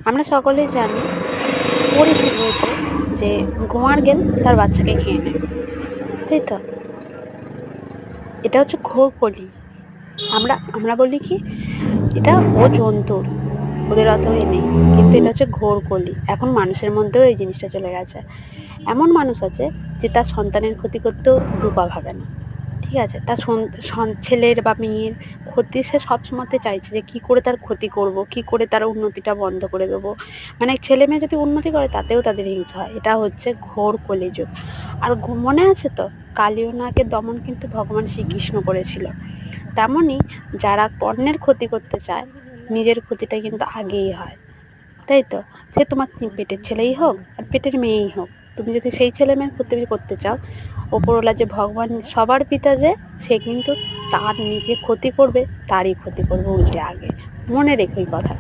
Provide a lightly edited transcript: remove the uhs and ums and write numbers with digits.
আমরা সকলেই জানি পরিস্থিতিতে যে গোয়ার গেল তার বাচ্চাকে খেয়ে নেয়, তাই তো? এটা হচ্ছে ঘোর কলি। আমরা আমরা বলি কি এটা ও জন্তুর, ওদের অত নেই, কিন্তু এটা হচ্ছে ঘোর কলি। এখন মানুষের মধ্যেও এই জিনিসটা চলে গেছে। এমন মানুষ আছে যে তার সন্তানের ক্ষতি করতেও দুপা ভাবে না, ঠিক আছে? তার ছেলের বা মেয়ের ক্ষতি সে সবসময়তে চাইছে যে কী করে তার ক্ষতি করব, কী করে তার উন্নতিটা বন্ধ করে দেবো। মানে ছেলে মেয়ে যদি উন্নতি করে তাতেও তাদের হিংসা হয়। এটা হচ্ছে ঘোর কলিযুগ। আর মনে আছে তো, কালিয়ানাগের দমন কিন্তু ভগবান শ্রীকৃষ্ণ করেছিল। তেমনই যারা অন্যের ক্ষতি করতে চায় নিজের ক্ষতিটা কিন্তু আগেই হয়, তাই তো? সে তোমার পেটের ছেলেই হোক আর পেটের মেয়েই হোক, তুমি যদি সেই ছেলে মেয়ের ক্ষতি করতে চাও, ওপরওয়ালা যে ভগবান সবার পিতা যে, সে কিন্তু তার নিজে ক্ষতি করবে, তারই ক্ষতি করবে উল্টে আগে। মনে রেখো এই কথাটা।